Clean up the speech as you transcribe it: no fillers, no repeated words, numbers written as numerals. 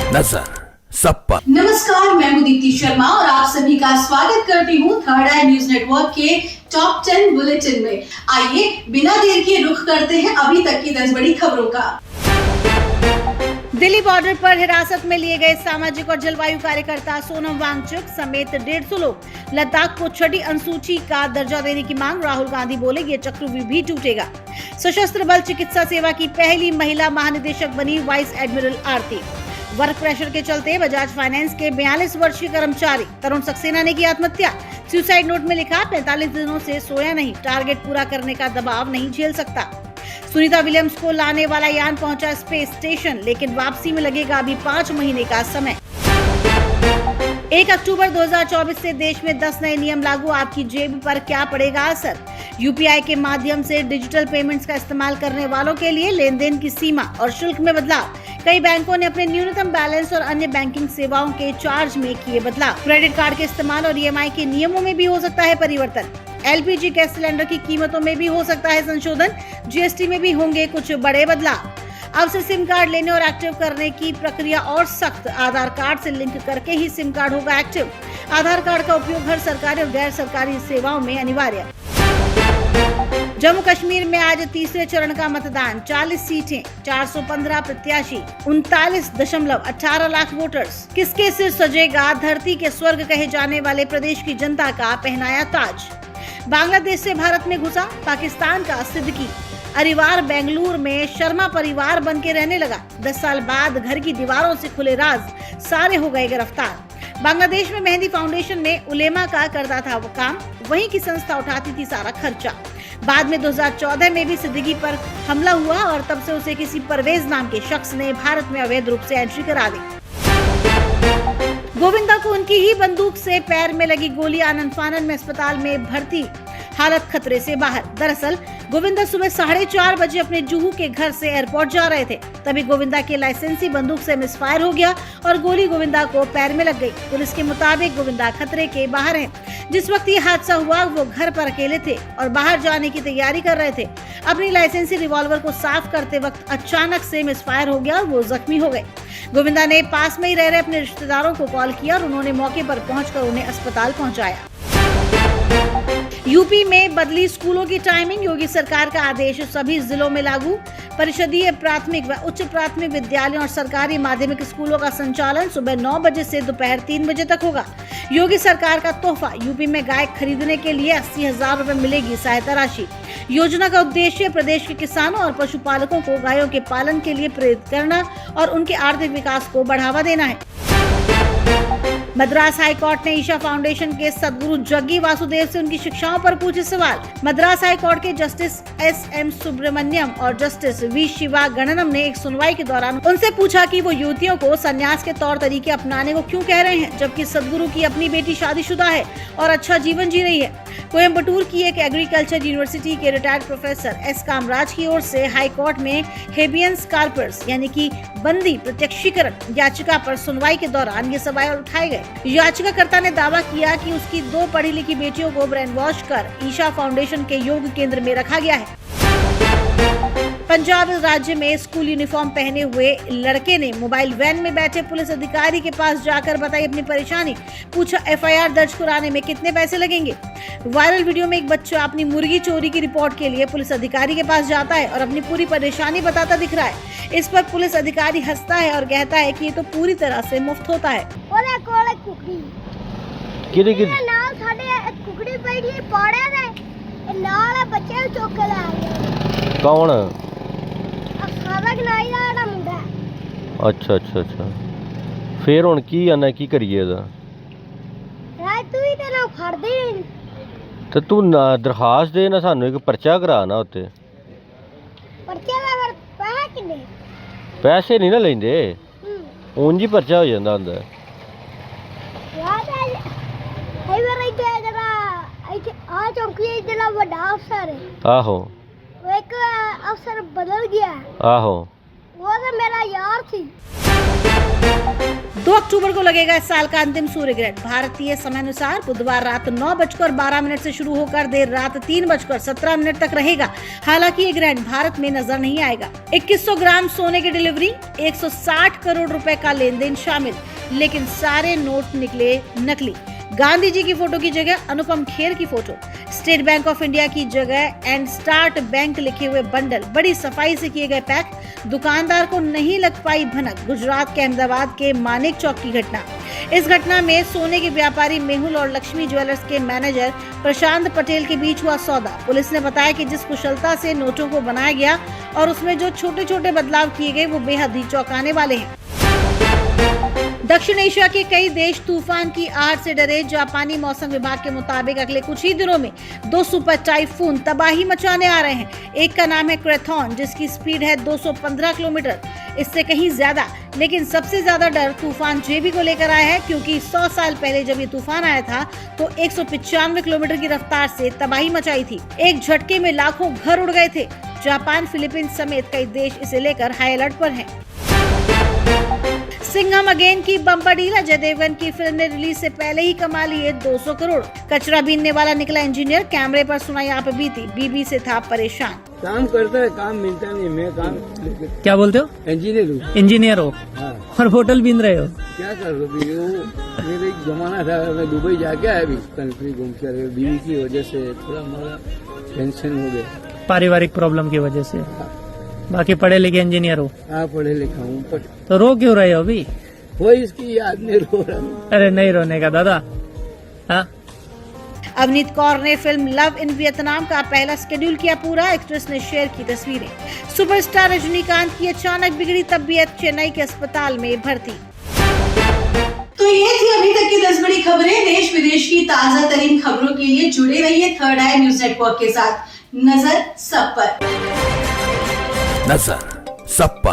नजर सब पर। नमस्कार, मैं हूं दीप्ति शर्मा और आप सभी का स्वागत करती हूं थर्ड आई न्यूज नेटवर्क के टॉप 10 बुलेटिन में। आइए बिना देर के रुख करते हैं अभी तक की 10 बड़ी खबरों का। दिल्ली बॉर्डर पर हिरासत में लिए गए सामाजिक और जलवायु कार्यकर्ता सोनम वांगचुक समेत 150 लोग। लद्दाख को छठी अनुसूची का दर्जा देने की मांग। राहुल गांधी बोले ये चक्रव्यूह भी टूटेगा। सशस्त्र बल चिकित्सा सेवा की पहली महिला महानिदेशक बनी वाइस एडमिरल आरती। वर्क प्रेशर के चलते बजाज फाइनेंस के 42 वर्षीय कर्मचारी तरुण सक्सेना ने की आत्महत्या। सुसाइड नोट में लिखा, 45 दिनों से सोया नहीं, टारगेट पूरा करने का दबाव नहीं झेल सकता। सुनीता विलियम्स को लाने वाला यान पहुंचा स्पेस स्टेशन, लेकिन वापसी में लगेगा अभी 5 महीने का समय। 1 अक्टूबर 2024 से देश में 10 नए नियम लागू। आपकी जेब पर क्या पड़ेगा असर? यूपीआई के माध्यम से डिजिटल पेमेंट्स का इस्तेमाल करने वालों के लिए लेन देन की सीमा और शुल्क में बदलाव। कई बैंकों ने अपने न्यूनतम बैलेंस और अन्य बैंकिंग सेवाओं के चार्ज में किए बदलाव। क्रेडिट कार्ड के इस्तेमाल और ईएमआई के नियमों में भी हो सकता है परिवर्तन। एलपीजी गैस सिलेंडर की कीमतों में भी हो सकता है संशोधन। जीएसटी में भी होंगे कुछ बड़े बदलाव। अब से सिम कार्ड लेने और एक्टिव करने की प्रक्रिया और सख्त। आधार कार्ड से लिंक करके ही सिम कार्ड होगा एक्टिव। आधार कार्ड का उपयोग हर सरकारी और गैर सरकारी सेवाओं में अनिवार्य। जम्मू कश्मीर में आज तीसरे चरण का मतदान। 40 सीटें, 415 प्रत्याशी, 39.18 लाख वोटर्स। किसके सिर सजेगा धरती के स्वर्ग कहे जाने वाले प्रदेश की जनता का पहनाया ताज? बांग्लादेश से भारत में घुसा पाकिस्तान का सिद्दीकी। अरिवार बेंगलुरु में शर्मा परिवार बन के रहने लगा। 10 साल बाद घर की दीवारों से खुले राज, सारे हो गए गिरफ्तार। बांग्लादेश में मेहंदी फाउंडेशन ने उलेमा का करता था वो काम, वहीं की संस्था उठाती थी सारा खर्चा। बाद में 2014 में भी सिद्दीकी पर हमला हुआ और तब से उसे किसी परवेज नाम के शख्स ने भारत में अवैध रूप से एंट्री करा दी। गोविंदा को उनकी ही बंदूक से पैर में लगी गोली। आनंद फानन में अस्पताल में भर्ती, हालत खतरे से बाहर। दरअसल गोविंदा सुबह 4:30 बजे अपने जुहू के घर से एयरपोर्ट जा रहे थे, तभी गोविंदा के लाइसेंसी बंदूक से मिसफायर हो गया और गोली गोविंदा को पैर में लग गई। पुलिस के मुताबिक गोविंदा खतरे के बाहर हैं। जिस वक्त ये हादसा हुआ वो घर पर अकेले थे और बाहर जाने की तैयारी कर रहे थे। अपनी लाइसेंसी रिवॉल्वर को साफ करते वक्त अचानक से मिसफायर हो गया और वो जख्मी हो गए। गोविंदा ने पास में ही रह रहे अपने रिश्तेदारों को कॉल किया और उन्होंने मौके पर पहुंचकर उन्हें अस्पताल पहुंचाया। यूपी में बदली स्कूलों की टाइमिंग। योगी सरकार का आदेश सभी जिलों में लागू। परिषदीय प्राथमिक व उच्च प्राथमिक विद्यालयों और सरकारी माध्यमिक स्कूलों का संचालन सुबह 9 बजे से दोपहर 3 बजे तक होगा। योगी सरकार का तोहफा। यूपी में गाय खरीदने के लिए 80,000 रुपए मिलेगी सहायता राशि। योजना का उद्देश्य प्रदेश के किसानों और पशुपालकों को गायों के पालन के लिए प्रेरित करना और उनके आर्थिक विकास को बढ़ावा देना है। मद्रास हाई कोर्ट ने ईशा फाउंडेशन के सदगुरु जग्गी वासुदेव से उनकी शिक्षाओं पर पूछे सवाल। मद्रास हाई कोर्ट के जस्टिस एस.एम. सुब्रमण्यम और जस्टिस वी. शिवा गणनम ने एक सुनवाई के दौरान उनसे पूछा कि वो युवतियों को संन्यास के तौर तरीके अपनाने को क्यों कह रहे हैं, जबकि सदगुरु की अपनी बेटी शादीशुदा है और अच्छा जीवन जी रही है। कोयम्बटूर की एक एग्रीकल्चर यूनिवर्सिटी के रिटायर्ड प्रोफेसर एस. कामराज की ओर से हाई कोर्ट में हेबियस कार्पस यानी कि बंदी प्रत्यक्षीकरण याचिका पर सुनवाई के दौरान ये सवाल उठाए गए। याचिकाकर्ता ने दावा किया कि उसकी 2 पढ़ी लिखी बेटियों को ब्रेन वॉश कर ईशा फाउंडेशन के योग केंद्र में रखा गया है। पंजाब राज्य में स्कूल यूनिफॉर्म पहने हुए लड़के ने मोबाइल वैन में बैठे पुलिस अधिकारी के पास जाकर बताई अपनी परेशानी। पूछा एफआईआर दर्ज कराने में कितने पैसे लगेंगे। वायरल वीडियो में एक बच्चा अपनी मुर्गी चोरी की रिपोर्ट के लिए पुलिस अधिकारी के पास जाता है और अपनी पूरी परेशानी बताता दिख रहा है। इस पर पुलिस अधिकारी हंसता है और कहता है कि ये तो पूरी तरह से मुफ्त होता है। कौन? अच्छा अच्छा अच्छा फिर हुण की आना की करिए दा ते तू ना दरखास्त दे ना सानू एक पर्चा करा ना उत्ते पैसे नहीं ना लेंदे ऊंज ही पर्चा हो जांदा हुंदा आहो एक अफसर बदल गया। आहो वो तो मेरा यार थी। 2 अक्टूबर को लगेगा इस साल का अंतिम सूर्य ग्रहण। भारतीय समयानुसार बुधवार रात 9:12 से शुरू होकर देर रात 3:17 तक रहेगा। हालांकि ये ग्रहण भारत में नजर नहीं आएगा। 2100 ग्राम सोने की डिलीवरी, 160 करोड़ रुपए का लेन देन शामिल, लेकिन सारे नोट निकले नकली। गांधी जी की फोटो की जगह अनुपम खेर की photo, state bank of India की जगह एंड स्टार्ट बैंक लिखे हुए बंडल बड़ी सफाई से किए गए पैक। दुकानदार को नहीं लग पाई भनक। गुजरात के अहमदाबाद के मानेक चौक की घटना। इस घटना में सोने के व्यापारी मेहुल और लक्ष्मी ज्वेलर्स के मैनेजर प्रशांत पटेल के बीच हुआ सौदा। पुलिस ने बताया कि जिस कुशलता से नोटों को बनाया गया और उसमें जो छोटे छोटे बदलाव किए गए वो बेहद ही चौंकाने वाले हैं। दक्षिण एशिया के कई देश तूफान की आहट से डरे। जापानी मौसम विभाग के मुताबिक अगले कुछ ही दिनों में 2 सुपर टाइफून तबाही मचाने आ रहे हैं। एक का नाम है क्रेथॉन, जिसकी स्पीड है 215 किलोमीटर, इससे कहीं ज्यादा। लेकिन सबसे ज्यादा डर तूफान जेबी को लेकर आया है, क्योंकि 100 साल पहले जब ये तूफान आया था तो 195 किलोमीटर की रफ्तार से तबाही मचाई थी। एक झटके में लाखों घर उड़ गए थे। जापान, फिलीपींस समेत कई देश इसे लेकर हाई अलर्ट पर हैं। सिंघम अगेन की बम्पर डील। अजय देवगन की फिल्म ने रिलीज से पहले ही कमा लिए 200 करोड़। कचरा बीनने वाला निकला इंजीनियर, कैमरे पर सुनाई आप बीती, बीबी से था परेशान। काम करता है, काम मिलता नहीं। मैं काम क्या बोलते हो? इंजीनियर हूँ। इंजीनियर हो? हाँ। और होटल बीन रहे हो? क्या कर रहे हो? मेरा एक जमाना था, मैं दुबई जाके आया अभी कंट्री घूम कर। बीवी की वजह से थोड़ा मोड़ा टेंशन हो गया, पारिवारिक प्रॉब्लम की वजह से। बाकी पढ़े लिखे इंजीनियर हो? हाँ, पढ़े लिखा हूँ। तो रो क्यों रहे हो अभी? वो इसकी याद में रो रहा हूँ। अरे नहीं रोने का दादा। हाँ, अवनीत कौर ने फिल्म लव इन वियतनाम का पहला शेड्यूल किया पूरा। एक्ट्रेस ने शेयर की तस्वीरें। सुपरस्टार रजनीकांत की अचानक बिगड़ी तबीयत, चेन्नई के अस्पताल में भर्ती। तो ये थी अभी तक की 10 बड़ी खबरें। देश विदेश की ताजा तरीन खबरों के लिए जुड़े रहिए थर्ड आई न्यूज नेटवर्क के साथ। नजर सब पर।